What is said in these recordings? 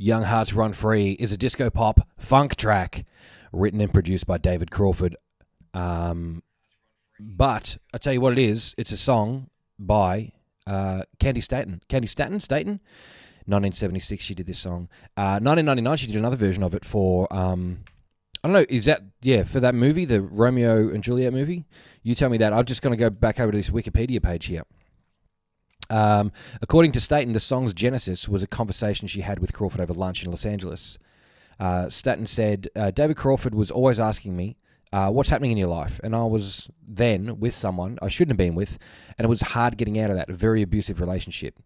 Young Hearts Run Free is a disco pop funk track written and produced by David Crawford. But I tell you what it is. It's a song by Candy Staton. Candy Staton? 1976 she did this song. 1999 she did another version of it for, I don't know, is that, for that movie, the Romeo and Juliet movie? You tell me that. I'm just going to go back over to this Wikipedia page here. According to Staton, the song's genesis was a conversation she had with Crawford over lunch in Los Angeles. Staton said, David Crawford was always asking me, what's happening in your life? And I was then with someone I shouldn't have been with, and it was hard getting out of that, a very abusive relationship.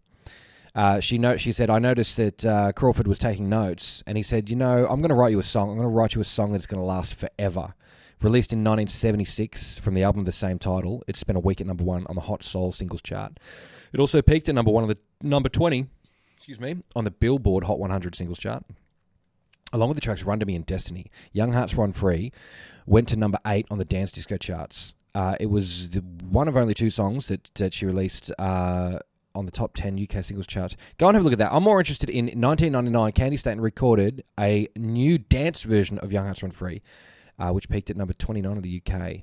She said, I noticed that Crawford was taking notes, and he said, I'm going to write you a song. I'm going to write you a song that's going to last forever. Released in 1976 from the album of the same title, it spent a week at number 1 on the Hot Soul Singles Chart. It also peaked at number 1 on the number 20, on the Billboard Hot 100 Singles Chart. Along with the tracks Run to Me and Destiny, Young Hearts Run Free went to number 8 on the dance disco charts. It was one of only 2 songs that she released on the top 10 UK singles charts. Go and have a look at that. I'm more interested in 1999. Candy Staton recorded a new dance version of Young Hearts Run Free, which peaked at number 29 in the UK.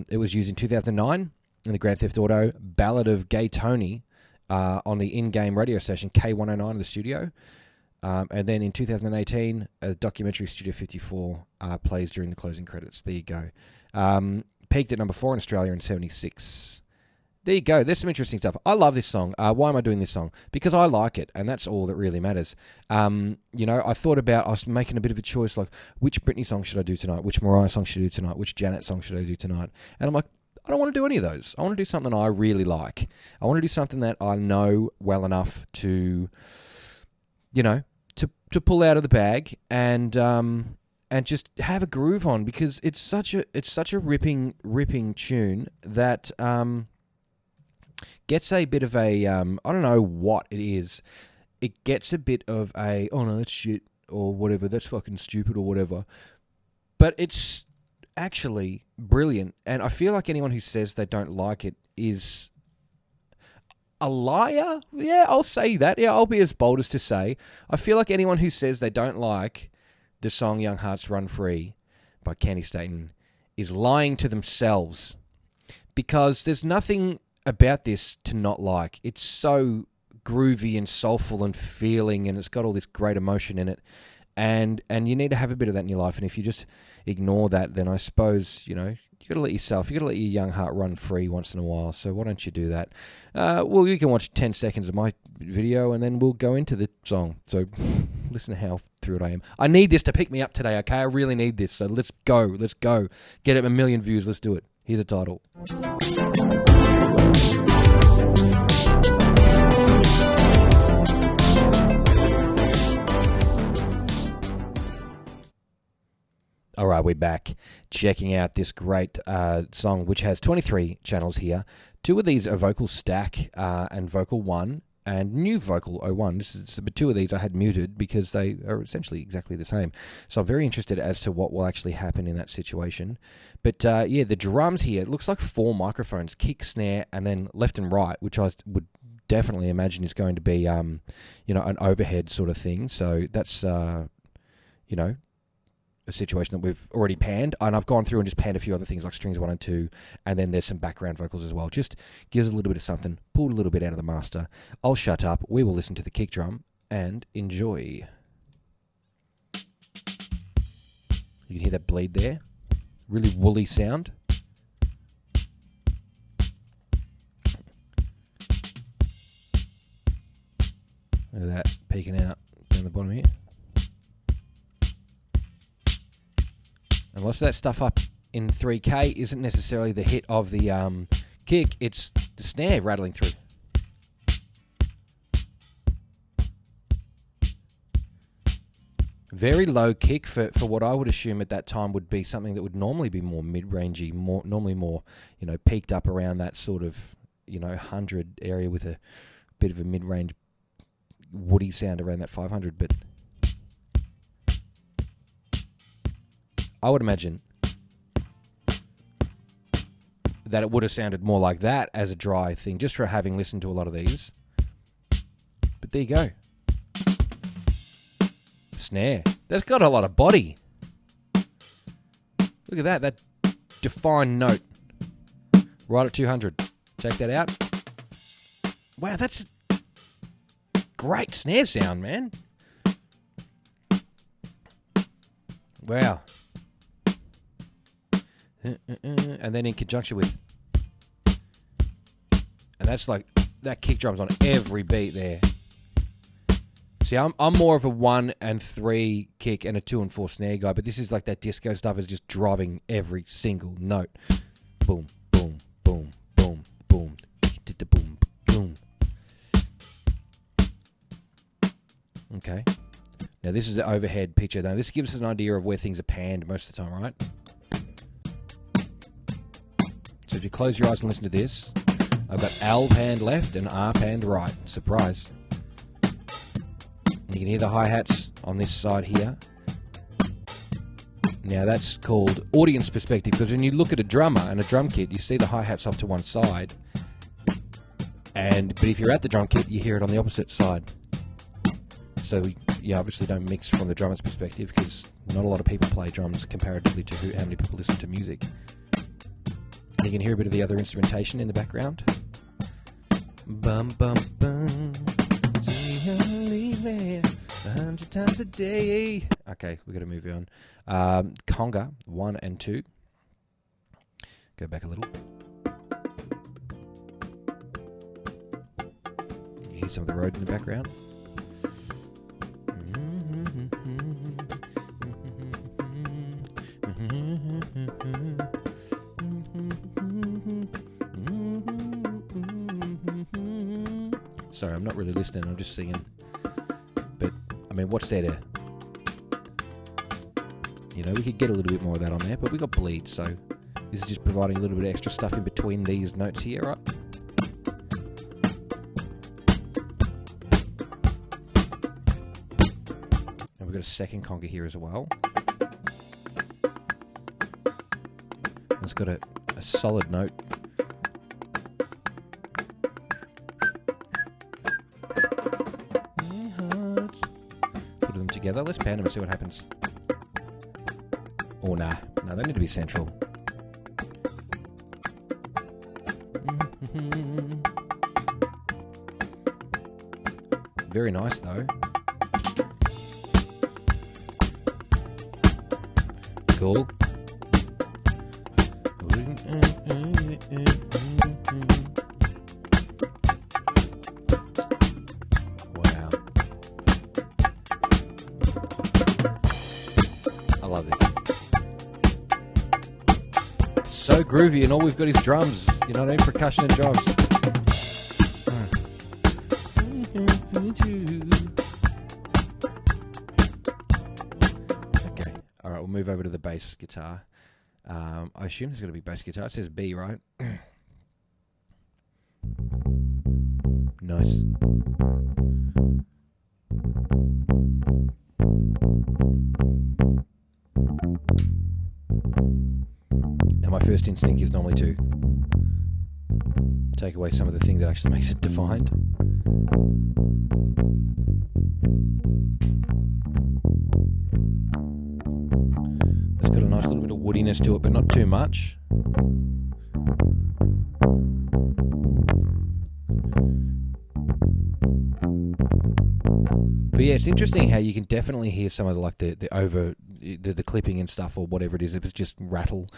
It was used in 2009 in the Grand Theft Auto Ballad of Gay Tony on the in-game radio station K109 in the studio. And then in 2018, a documentary Studio 54 plays during the closing credits. There you go. Peaked at number 4 in Australia in 76. There you go. There's some interesting stuff. I love this song. Why am I doing this song? Because I like it, and that's all that really matters. I was making a bit of a choice, like, which Britney song should I do tonight? Which Mariah song should I do tonight? Which Janet song should I do tonight? And I'm like, I don't want to do any of those. I want to do something I really like. I want to do something that I know well enough to, to pull out of the bag and just have a groove on, because it's such a ripping tune that gets a bit of a I don't know what it is. It gets a bit of a, oh no, that's shit, or whatever, that's fucking stupid, or whatever. But it's actually brilliant, and I feel like anyone who says they don't like it is a liar. Yeah, I'll say that. Yeah, I'll be as bold as to say, I feel like anyone who says they don't like the song Young Hearts Run Free by Candy Staton is lying to themselves, because there's nothing about this to not like. It's so groovy and soulful and feeling, and it's got all this great emotion in it, and you need to have a bit of that in your life. And if you just ignore that, then I suppose you got to let your young heart run free once in a while. So why don't you do that? Well, you can watch 10 seconds of my video, and then we'll go into the song. So listen to how through it I am. I need this to pick me up today, okay? I really need this. So let's go. Get it 1 million views. Let's do it. Here's a title. All right, we're back checking out this great song, which has 23 channels here. 2 of these are Vocal Stack and Vocal 1 and New Vocal 01. But 2 of these I had muted because they are essentially exactly the same. So I'm very interested as to what will actually happen in that situation. But the drums here, it looks like 4 microphones, kick, snare, and then left and right, which I would definitely imagine is going to be, an overhead sort of thing. So that's, a situation that we've already panned, and I've gone through and just panned a few other things like strings 1 and 2, and then there's some background vocals as well. Just gives a little bit of something, pulled a little bit out of the master. I'll shut up. We will listen to the kick drum and enjoy. You can hear that bleed there. Really woolly sound. Look at that peeking out down the bottom here. And lots of that stuff up in 3K isn't necessarily the hit of the kick, it's the snare rattling through. Very low kick for what I would assume at that time would be something that would normally be more mid-rangey, normally more, peaked up around that sort of, 100 area with a bit of a mid-range woody sound around that 500, but I would imagine that it would have sounded more like that as a dry thing, just for having listened to a lot of these. But there you go. snare. That's got a lot of body. Look at that defined note. Right at 200. Check that out. Wow, that's great snare sound, man. Wow. And then in conjunction with... And that's like... That kick drum's on every beat there. See, I'm more of a 1 and 3 kick and a 2 and 4 snare guy, but this is like that disco stuff is just driving every single note. Boom, boom, boom, boom, boom, boom, boom. Okay. Now this is the overhead picture. Now this gives us an idea of where things are panned most of the time, right? So if you close your eyes and listen to this, I've got L panned left and R panned right. Surprise. You can hear the hi-hats on this side here. Now that's called audience perspective, because when you look at a drummer and a drum kit, you see the hi-hats off to one side. But if you're at the drum kit, you hear it on the opposite side. So you obviously don't mix from the drummer's perspective, because not a lot of people play drums comparatively to how many people listen to music. And you can hear a bit of the other instrumentation in the background. Bum bum bum. See her leaving 100 times a day. Okay, we've got to move on. Conga 1 and 2. Go back a little. You hear some of the road in the background. Sorry, I'm not really listening, I'm just singing. But, I mean, what's there to... You know, we could get a little bit more of that on there, but we got bleed, so this is just providing a little bit of extra stuff in between these notes here, right? And we've got a second conga here as well. And it's got a solid note. Together. Let's pan them and see what happens. Oh, nah. No, they need to be central. Very nice, though. Cool. So groovy, and all we've got is drums. You know what I mean? Percussion and drums. Okay. All right, we'll move over to the bass guitar. I assume there's going to be bass guitar. It says B, right? Nice. Now my first instinct is normally to take away some of the thing that actually makes it defined. It's got a nice little bit of woodiness to it, but not too much. But yeah, it's interesting how you can definitely hear some of the clipping and stuff or whatever it is if it's just rattle.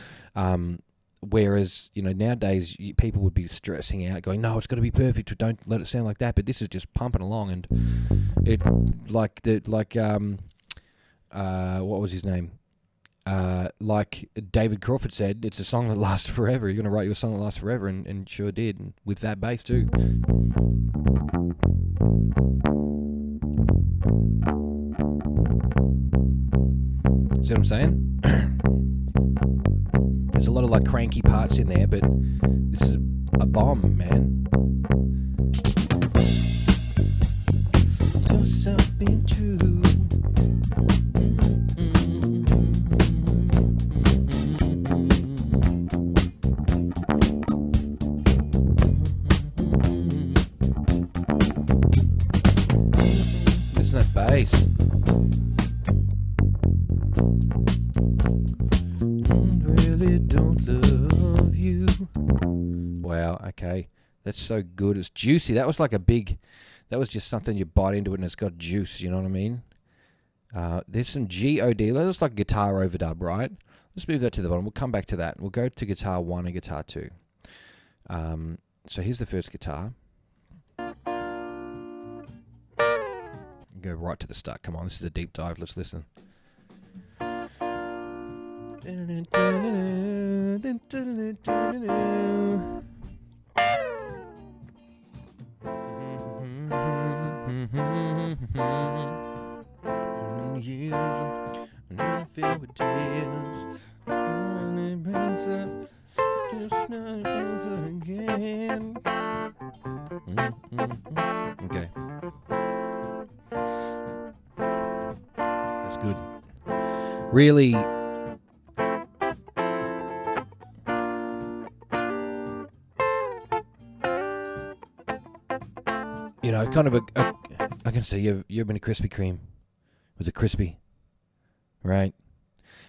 Whereas, you know, nowadays people would be stressing out, going, "No, it's got to be perfect. Don't let it sound like that." But this is just pumping along, and it what was his name? Like David Crawford said, it's a song that lasts forever. You're going to write you a song that lasts forever, and sure did, and with that bass too. See what I'm saying? There's a lot of like cranky parts in there, but this is a bomb, man. Do something true. Listen to that bass. Okay. That's so good. It's juicy. That was like that was just something you bite into it and it's got juice, you know what I mean? There's some G-O-D. That looks like a guitar overdub, right? Let's move that to the bottom. We'll come back to that. We'll go to guitar 1 and guitar 2. So here's the first guitar. Go right to the start. Come on, this is a deep dive. Let's listen. Filled with tears, and it brings up just not over again. Okay, that's good. Really, you know, kind of I can say you've been a Krispy Kreme. Was it crispy? Right.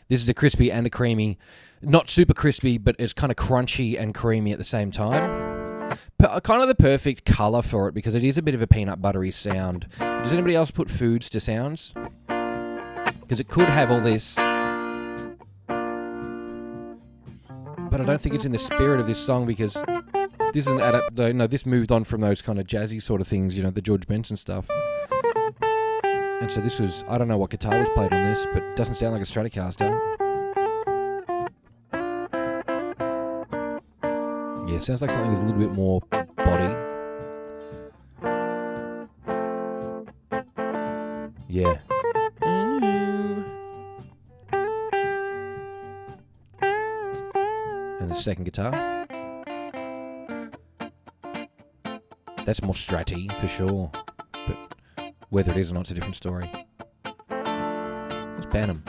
This is a crispy and a creamy. Not super crispy, but it's kind of crunchy and creamy at the same time. Kind of the perfect colour for it because it is a bit of a peanut buttery sound. Does anybody else put foods to sounds? Because it could have all this. But I don't think it's in the spirit of this song because this isn't this moved on from those kind of jazzy sort of things, you know, the George Benson stuff. And so this was, I don't know what guitar was played on this, but it doesn't sound like a Stratocaster. Yeah, it sounds like something with a little bit more body. Yeah. And the second guitar. That's more Stratty for sure. But whether it is or not, it's a different story. Let's ban him.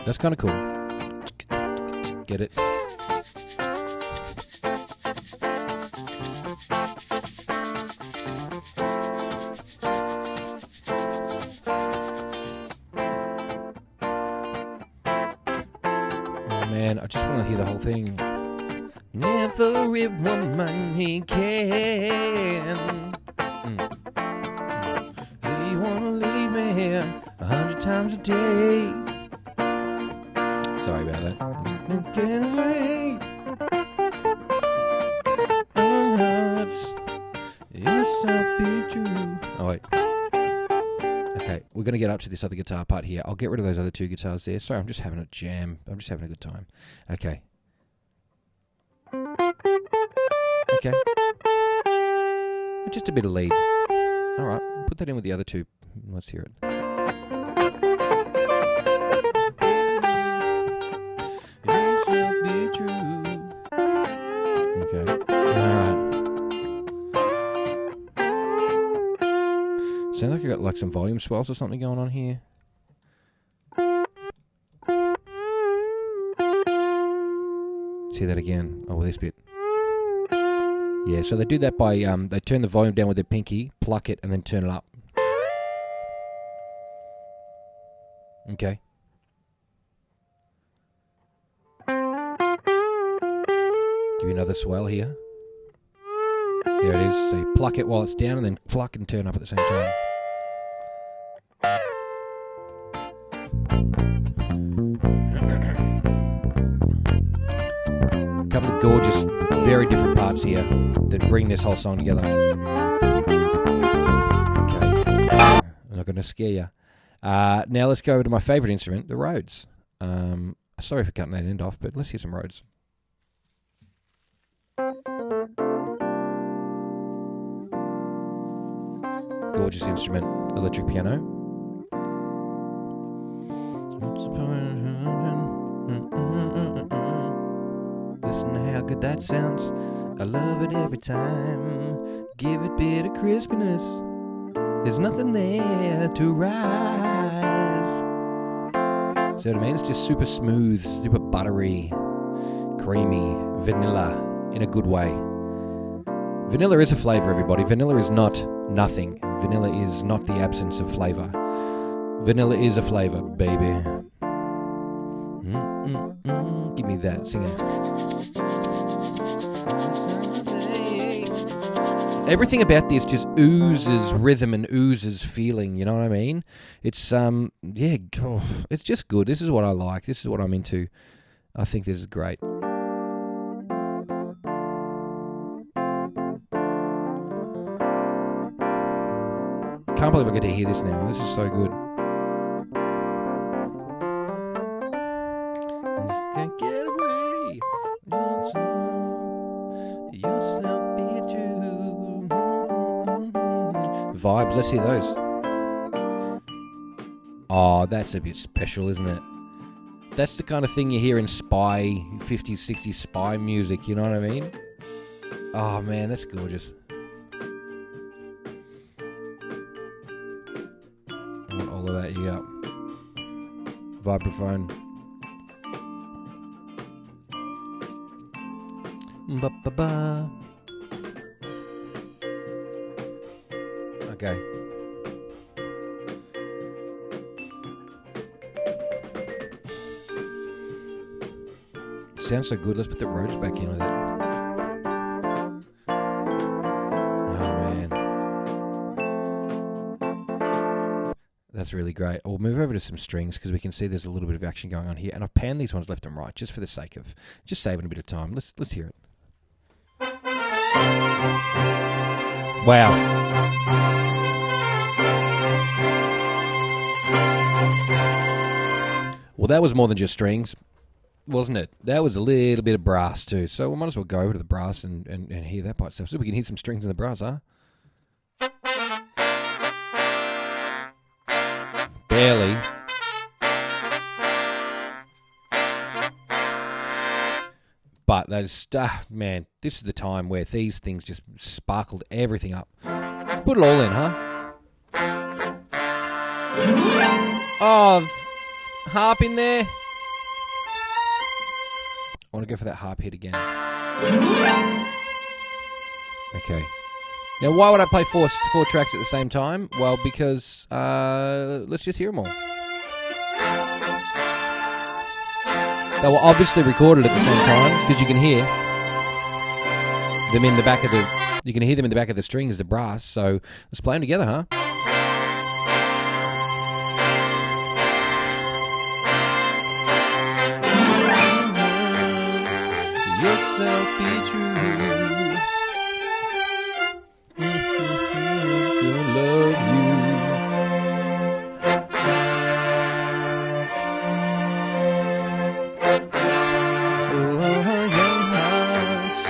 That's kind of cool. Get it? Man, I just want to hear the whole thing. Never a woman he can. Do you want to leave me here 100 times a day? Sorry about that. Get away. Our hearts, it'll stop be true. Oh wait. Okay, we're going to get up to this other guitar part here. I'll get rid of those other two guitars there. Sorry, I'm just having a jam. I'm just having a good time. Okay. Okay. Just a bit of lead. Alright, put that in with the other two. Let's hear it. It shall be true. Okay. Alright. Sounds like I got like some volume swells or something going on here. Let's hear that again. Oh, well, this bit. Yeah, so they do that by, they turn the volume down with their pinky, pluck it, and then turn it up. Okay. Give you another swell here. There it is. So you pluck it while it's down, and then pluck and turn up at the same time. A couple of gorgeous, very different parts here that bring this whole song together. Okay, I'm not going to scare you. Now let's go over to my favourite instrument, the Rhodes. Sorry for cutting that end off, but let's hear some Rhodes. Gorgeous instrument, electric piano. Listen to how good that sounds. I love it every time. Give it a bit of crispiness. There's nothing there to rise. See what I mean? It's just super smooth, super buttery, creamy, vanilla in a good way. Vanilla is a flavour, everybody. Vanilla is not nothing. Vanilla is not the absence of flavour. Vanilla is a flavor, baby. Give me that. Sing it. Everything about this just oozes rhythm and oozes feeling. You know what I mean? It's it's just good. This is what I like. This is what I'm into. I think this is great. Can't believe I get to hear this now. This is so good. Just can't get away. Yourself be true. Vibes, let's hear those. Oh, that's a bit special, isn't it? That's the kind of thing you hear in spy, 50s, 60s spy music, you know what I mean? Oh man, that's gorgeous. I want all of that, yeah. Vibraphone. Ba-ba-ba. Okay. Sounds so good. Let's put the Rhodes back in with it. Oh man, that's really great. We'll move over to some strings because we can see there's a little bit of action going on here, and I've panned these ones left and right just for the sake of just saving a bit of time. Let's hear it. Wow. Well, that was more than just strings, wasn't it? That was a little bit of brass too. So we might as well go over to the brass and hear that by itself. So we can hear some strings in the brass, huh? Barely. But that is, man, this is the time where these things just sparkled everything up. Let's put it all in, huh? Oh, harp in there. I want to go for that harp hit again. Okay. Now, why would I play four tracks at the same time? Well, because let's just hear them all. They were obviously recorded at the same time because you can hear them in the back of the. You can hear them in the back of the strings, the brass. So let's play them together, huh? Yourself be true. Gonna love you. Oh, young hearts.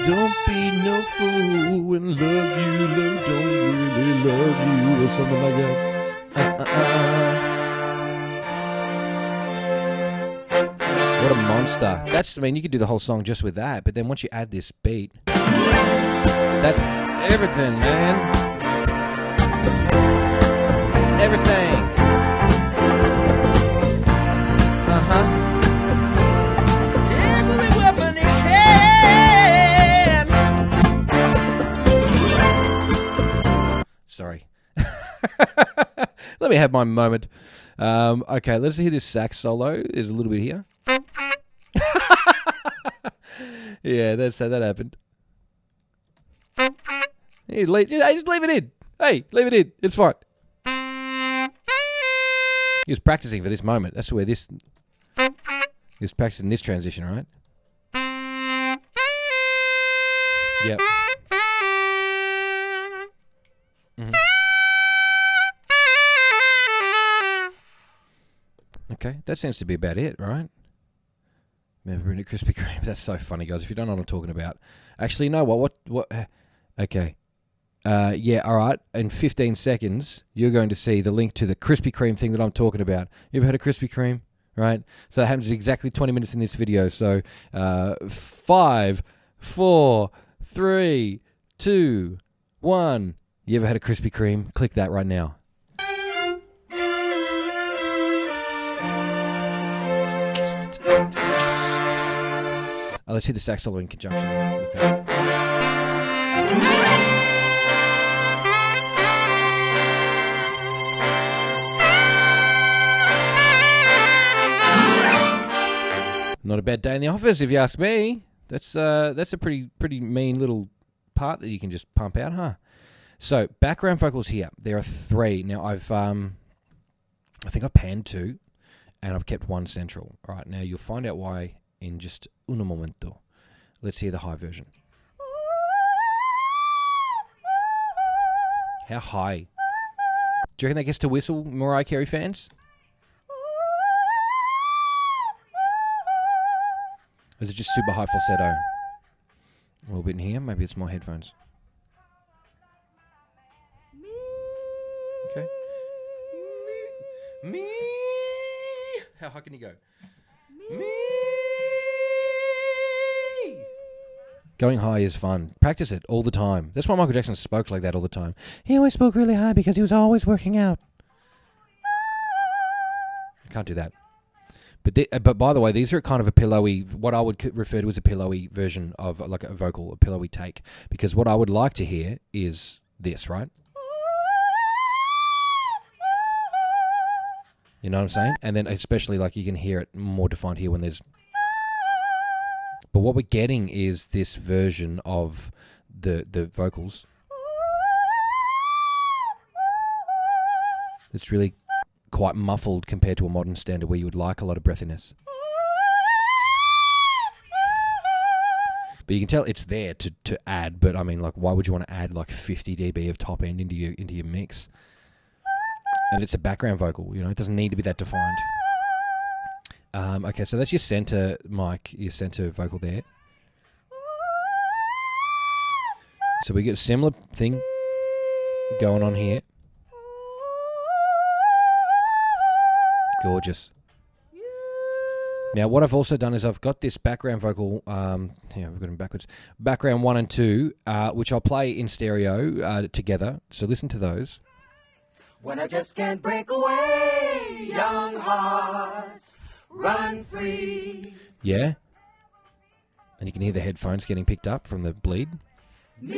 Don't be no fool and love you. Don't really love you, or something like that. What a monster. That's, I mean, you could do the whole song just with that, but then once you add this beat, that's everything, man. Everything. Uh-huh. Every weapon it can. Sorry. Let me have my moment. Okay, let's hear this sax solo. There's a little bit here. Yeah, that's how that happened. Hey, just leave it in. Hey, leave it in. It's fine. He was practicing for this moment. That's where this. He was practicing this transition, right? Yep. Mm-hmm. Okay, that seems to be about it, right? Remember in a Krispy Kreme. That's so funny, guys. If you don't know what I'm talking about. Actually, you know what? Okay. Yeah, all right. In 15 seconds, you're going to see the link to the Krispy Kreme thing that I'm talking about. You ever heard of Krispy Kreme? Right? So that happens at exactly 20 minutes in this video. So 5, 4, 3, 2, 1. You ever had a Krispy Kreme? Click that right now. Let's hear the sax solo in conjunction with that. a bad day in the office, if you ask me. That's a pretty mean little part that you can just pump out, huh? So background vocals here. There are 3. Now I think I've panned 2, and I've kept 1 central. All right, now you'll find out why in just un momento. Let's hear the high version. How high? Do you reckon that gets to whistle, Mariah Carey fans? Or is it just super high falsetto? A little bit in here. Maybe it's my headphones. Okay. Me. How high can you go? Me. Going high is fun. Practice it all the time. That's why Michael Jackson spoke like that all the time. He always spoke really high because he was always working out. I can't do that. But by the way, these are kind of a pillowy, what I would refer to as a pillowy version of like a vocal, a pillowy take. Because what I would like to hear is this, right? You know what I'm saying? And then especially like you can hear it more defined here when there's... But what we're getting is this version of the vocals. It's really quite muffled compared to a modern standard where you would like a lot of breathiness. But you can tell it's there to add, but I mean, like, why would you want to add like 50 dB of top end into your mix? And it's a background vocal, you know, it doesn't need to be that defined. Okay, so that's your center mic, your center vocal there. So we get a similar thing going on here. Gorgeous. Now, what I've also done is I've got this background vocal, we've got them backwards, background 1 and 2, which I'll play in stereo together. So listen to those. When I just can't break away, young hearts run free. Yeah. And you can hear the headphones getting picked up from the bleed. Me.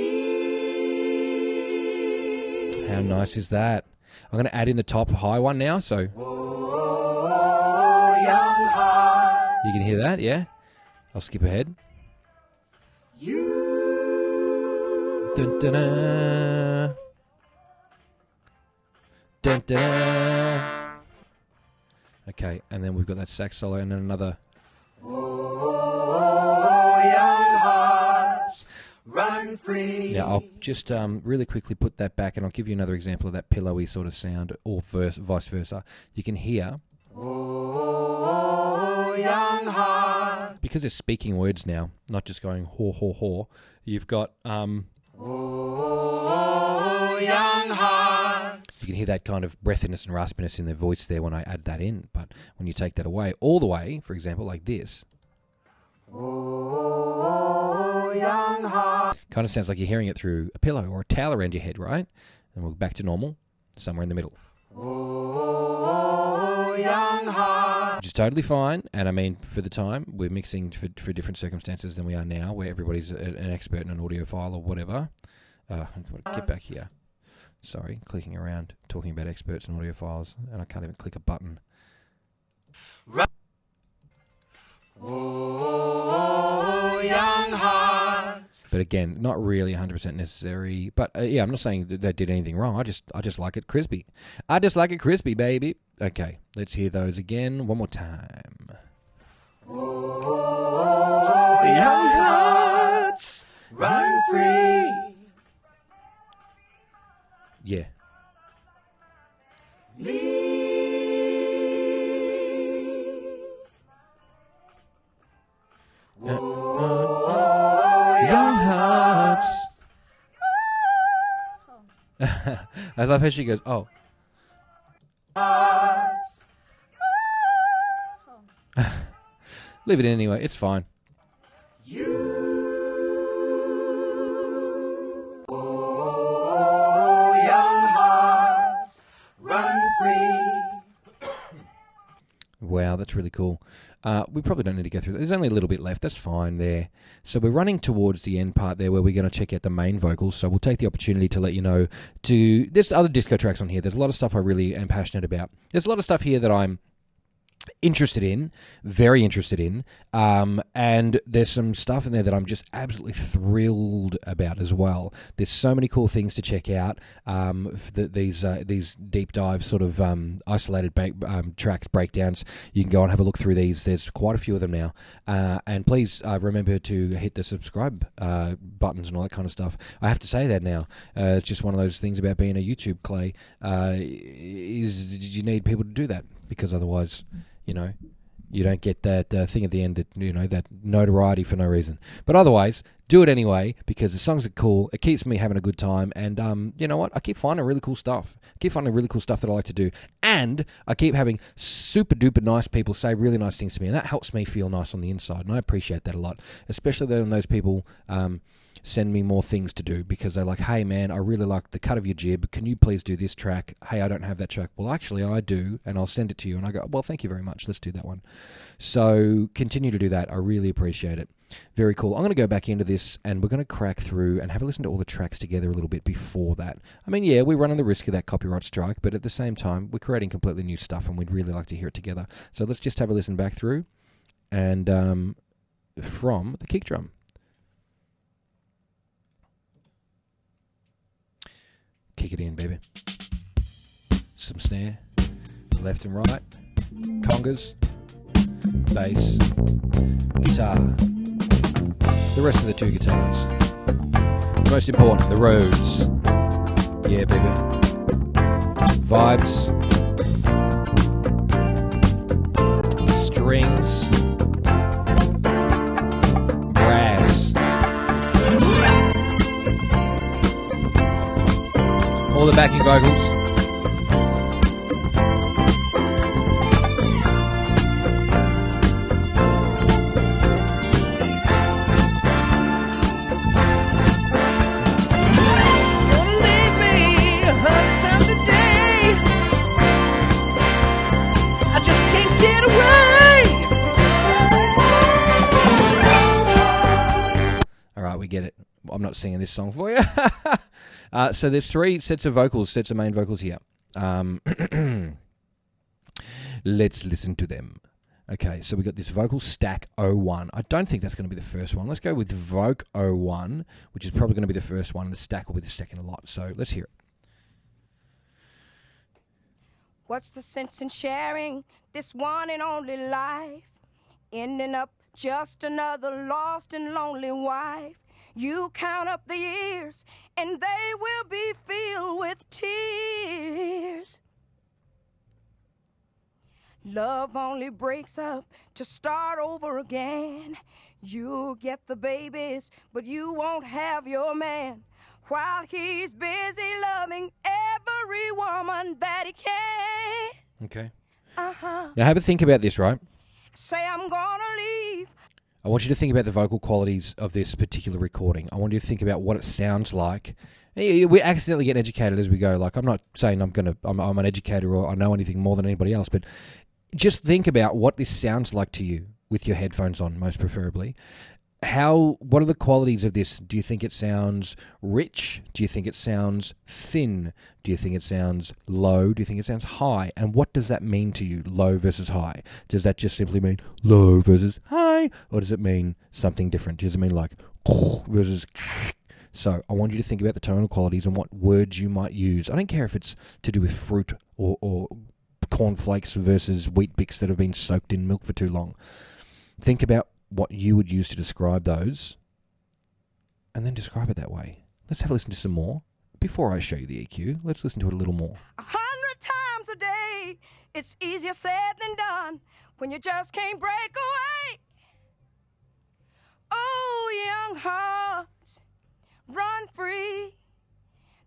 How nice is that? I'm going to add in the top high one now, so... Oh, young hearts. You can hear that, yeah? I'll skip ahead. You. Dun, dun, dun. Dun, dun, dun. Okay, and then we've got that sax solo and then another. Oh, young hearts, run free. Now, I'll just really quickly put that back and I'll give you another example of that pillowy sort of sound, or vice versa. You can hear. Oh, young hearts. Because they're speaking words now, not just going ho, ho, ho. You've got. Oh, young hearts. You can hear that kind of breathiness and raspiness in their voice there when I add that in. But when you take that away, all the way, for example, like this. Oh, young heart. Kind of sounds like you're hearing it through a pillow or a towel around your head, right? And we're back to normal, somewhere in the middle. Oh, young heart. Which is totally fine. And I mean, for the time, we're mixing for different circumstances than we are now, where everybody's an expert in an audiophile or whatever. I've got to get back here. Sorry, clicking around, talking about experts and audiophiles, and I can't even click a button. Oh, young hearts. But again, not really 100% necessary. But yeah, I'm not saying that they did anything wrong. I just like it crispy. I just like it crispy, baby. Okay, let's hear those again one more time. Oh, young hearts, run free. Yeah. Me. Young hearts. I love how she goes, oh. Leave it in anyway. It's fine. Wow, that's really cool. We probably don't need to go through that. There's only a little bit left. That's fine there. So we're running towards the end part there where we're going to check out the main vocals. So we'll take the opportunity to let you know there's other disco tracks on here. There's a lot of stuff I really am passionate about. There's a lot of stuff here that I'm interested in, very interested in, and there's some stuff in there that I'm just absolutely thrilled about as well. There's so many cool things to check out. These deep dive sort of isolated tracks breakdowns. You can go and have a look through these. There's quite a few of them now, and please remember to hit the subscribe buttons and all that kind of stuff. I have to say that now. It's just one of those things about being a YouTube clay. Is you need people to do that, because otherwise, you know, you don't get that thing at the end, that, you know, that notoriety for no reason. But otherwise, do it anyway, because the songs are cool. It keeps me having a good time, and you know what? I keep finding really cool stuff. That I like to do, and I keep having super duper nice people say really nice things to me, and that helps me feel nice on the inside, and I appreciate that a lot. Especially when those people send me more things to do, because they're like, hey man, I really like the cut of your jib, can you please do this track? Hey, I don't have that track. Well, actually I do, and I'll send it to you. And I go, well, thank you very much, let's do that one. So continue to do that. I really appreciate it. Very cool. I'm going to go back into this, and we're going to crack through and have a listen to all the tracks together a little bit before that. I mean, yeah, we're running the risk of that copyright strike, but at the same time, we're creating completely new stuff, and we'd really like to hear it together. So let's just have a listen back through, and from the kick drum. Kick it in, baby. Some snare, left and right, congas, bass, guitar, the rest of the two guitars. Most important, the Rhodes. Yeah, baby. Vibes, strings, brass. All the backing vocals. Gonna leave me 100 times a day. I just can't get away. All right, we get it. I'm not singing this song for you. So there's three sets of main vocals here. Let's listen to them. Okay, so we got this vocal stack 01. I don't think that's going to be the first one. Let's go with Voc 01, which is probably going to be the first one, and the stack will be the second a lot. So let's hear it. What's the sense in sharing this one and only life? Ending up just another lost and lonely wife. You count up the years, and they will be filled with tears. Love only breaks up to start over again. You'll get the babies, but you won't have your man, while he's busy loving every woman that he can. Okay. Now have a think about this, right? Say I'm gonna leave. I want you to think about the vocal qualities of this particular recording. I want you to think about what it sounds like. We accidentally get educated as we go. Like, I'm not saying I'm an educator or I know anything more than anybody else, but just think about what this sounds like to you with your headphones on, most preferably. What are the qualities of this? Do you think it sounds rich? Do you think it sounds thin? Do you think it sounds low? Do you think it sounds high? And what does that mean to you, low versus high? Does that just simply mean low versus high? Or does it mean something different? Does it mean like versus... So I want you to think about the tonal qualities and what words you might use. I don't care if it's to do with fruit or cornflakes versus Wheat Bix that have been soaked in milk for too long. Think about what you would use to describe those, and then describe it that way. Let's have a listen to some more. Before I show you the EQ, let's listen to it a little more. 100 times a day, it's easier said than done when you just can't break away. Oh, young hearts, run free.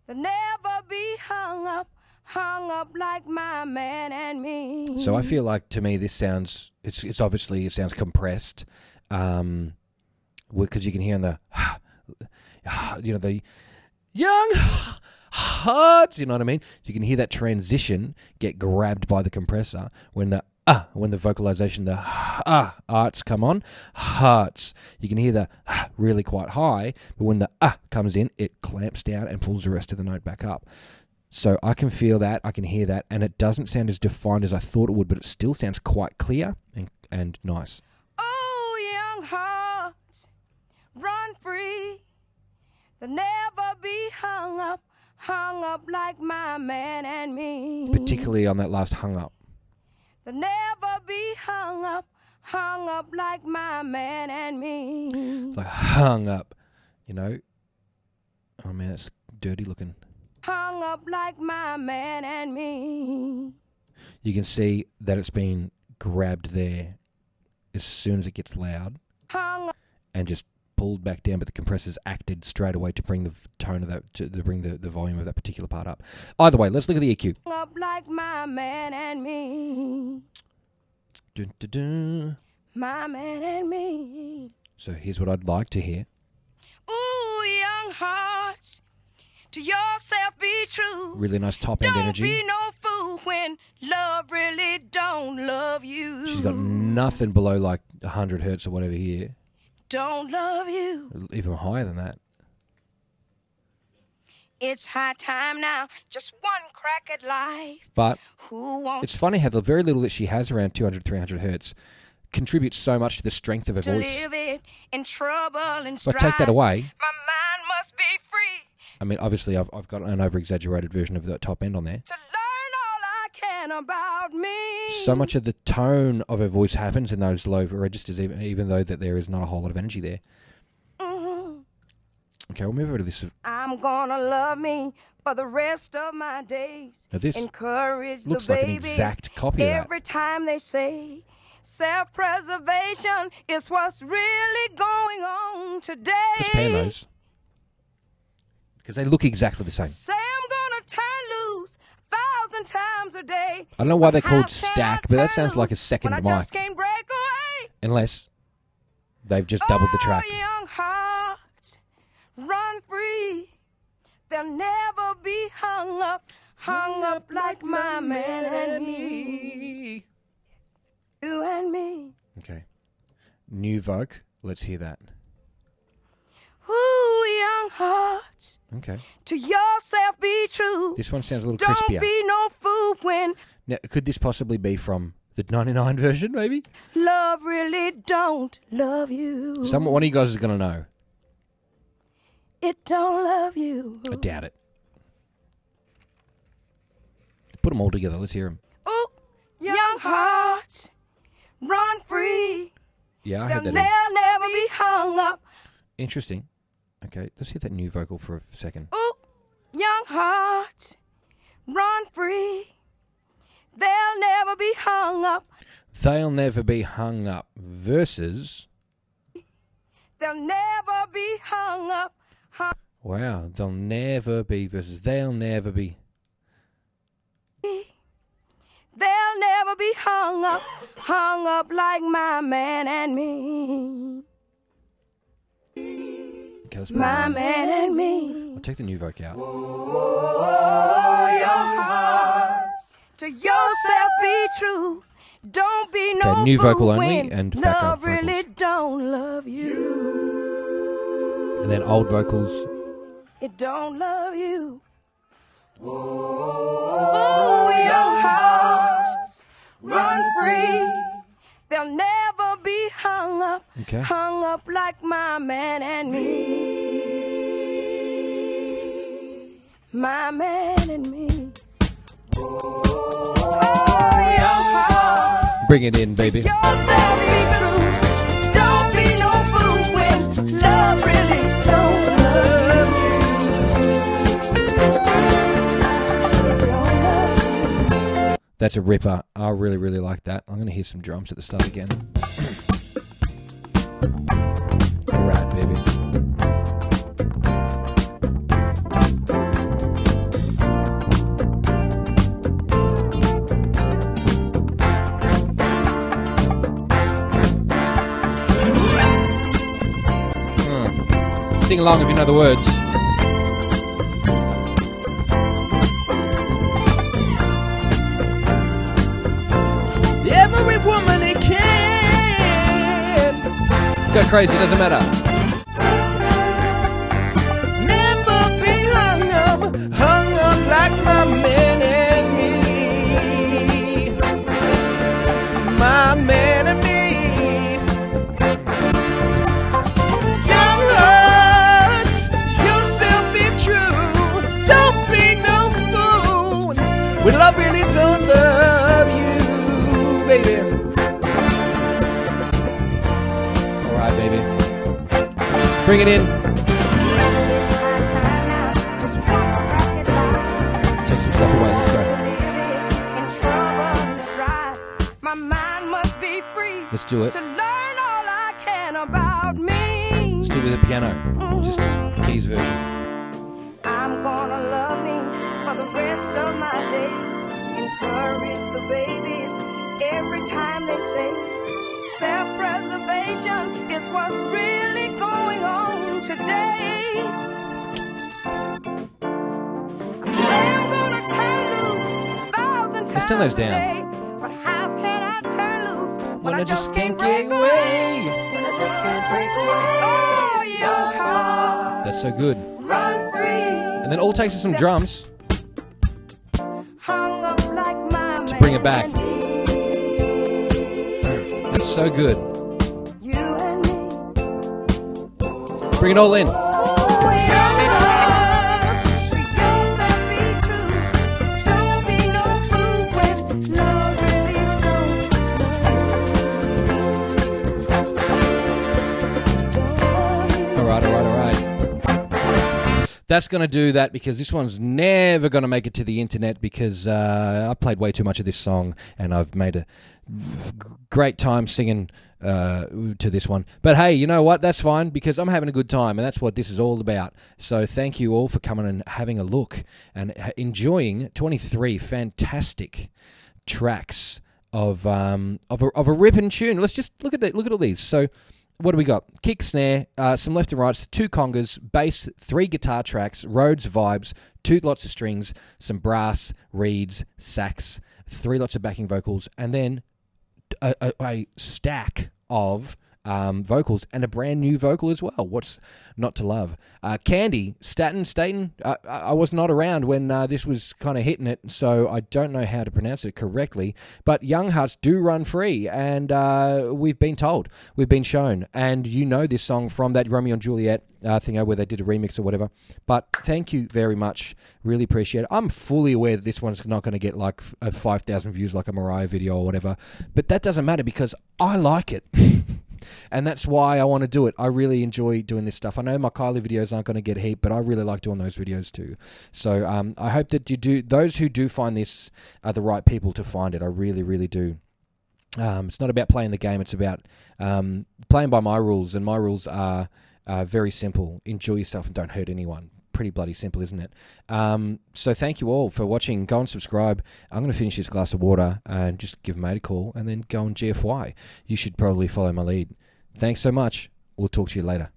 They'll never be hung up like my man and me. So I feel like, to me, this sounds, it's obviously, it sounds compressed, because you can hear in the, the young hearts, you know what I mean? You can hear that transition get grabbed by the compressor when the vocalization, the arts come on, hearts. You can hear the really quite high, but when the comes in, it clamps down and pulls the rest of the note back up. So I can feel that, I can hear that, and it doesn't sound as defined as I thought it would, but it still sounds quite clear and nice. Oh, young hearts, run free. They'll never be hung up like my man and me. Particularly on that last hung up. They'll never be hung up like my man and me. It's like hung up, you know. Oh man, that's dirty looking. Hung up like my man and me. You can see that it's been grabbed there as soon as it gets loud Hung up. and just pulled back down, but the compressor's acted straight away to bring the tone of that, to bring the volume of that particular part up. Either way, let's look at the EQ. Hung up like my man and me. Dun, dun, dun. My man and me. So here's what I'd like to hear. Ooh, young hearts, to yourself be true. Really nice top end Don't energy. be no fool when love really don't love you. She's got nothing below like 100 hertz or whatever here. Don't love you. Even higher than that. It's high time now, just one crack at life. But Who wants it's funny how the very little that she has around 200, 300 hertz contributes so much to the strength of her to voice. live it in trouble and If strife? I take that away, My mind must be free I mean, obviously I've got an over-exaggerated version of the top end on there. to learn all I can about me. So much of the tone of her voice happens in those low registers, even though that there is not a whole lot of energy there. Mhm. Okay, we'll move over to this. I'm gonna love me for the rest of my days. Now this Encourage looks the like an babies exact copy of that. every time they say self-preservation is what's really going on today. Just pan those. Because they look exactly the same. Say I'm gonna turn loose 1,000 times a day. I don't know why they're How called can I stack, but that turn sounds like a loose second when I just mic. can't break away? Unless they've just doubled the track. Oh, young hearts, run free. They'll never be hung up like my man and me. You and me. Okay. New Vogue. Let's hear that. Ooh, young hearts, Okay. to yourself be true. This one sounds a little Don't crispier. be no fool when Now, could this possibly be from the 99 version, maybe? love really don't love you. One of you guys is going to know. It don't love you. I doubt it. Put them all together. Let's hear them. Ooh, young hearts, run free. Yeah, I They'll heard that. never be hung up. Interesting. Okay, let's hear that new vocal for a second. Ooh, young hearts, run free. They'll never be hung up. They'll never be hung up versus... They'll never be hung up. Wow, they'll never be versus they'll never be. They'll never be hung up like my man and me. Okay, let's put My it on. man and me. I'll take the new vocal out. To yourself be true. Don't be no Okay, new fool vocal only when and backup love really vocals. don't love you. And then old vocals. It don't love you. Oh, young hearts, run free. They'll never be hung up Okay. like my man and me. My man and me. Oh, young hearts. Bring it in, baby. Yourself be true. Don't be no fool when love really don't love you. That's a ripper. I really, really like that. I'm going to hear some drums at the start again. All right, baby. Sing along if you know the words. Every woman it can go crazy, doesn't matter. Never be hung up like my when love really don't love you, baby. All right, baby. Bring it in. Take some stuff away. Let's go. My mind must be free. Let's do it. To learn all I can about me. Let's do it with a piano. Just keys version. I'm gonna love me for the rest of my days. Encourage the babies every time they say self-preservation is what's really going on today. I say I'm gonna turn loose 1,000 times Let's turn those down. a day, but how can I turn loose When I just can't get away. When I just can't break away. Oh, young heart, That's so good. Run free. And then all it takes is some drums hung up like my to bring it back. man. That's so good. You and me. Bring it all in. Oh, young hearts, we gotta be true. Don't be no fool when love really don't. All right. That's going to do that because this one's never going to make it to the internet because I played way too much of this song and I've made a great time singing to this one. But hey, you know what? That's fine because I'm having a good time and that's what this is all about. So thank you all for coming and having a look and enjoying 23 fantastic tracks of a ripping tune. Let's just look at all these. So what do we got? Kick, snare, some left and rights, 2 congas, bass, 3 guitar tracks, Rhodes vibes, 2 lots of strings, some brass, reeds, sax, 3 lots of backing vocals, and then a stack of vocals and a brand new vocal as well. What's not to love? Candy, Staten. I was not around when this was kind of hitting it, so I don't know how to pronounce it correctly. But Young Hearts do run free, and we've been told, we've been shown, and you know this song from that Romeo and Juliet thing where they did a remix or whatever. But thank you very much. Really appreciate it. I'm fully aware that this one's not going to get like 5,000 views like a Mariah video or whatever, but that doesn't matter because I like it. And that's why I want to do it. I really enjoy doing this stuff. I know my Kylie videos aren't going to get heat, but I really like doing those videos too. So I hope that you do. Those who do find this are the right people to find it. I really, really do. It's not about playing the game. It's about playing by my rules, and my rules are very simple. Enjoy yourself and don't hurt anyone. Pretty bloody simple, isn't it? So thank you all for watching. Go and subscribe. I'm going to finish this glass of water and just give mate a call and then go on GFY. You should probably follow my lead. Thanks so much. We'll talk to you later.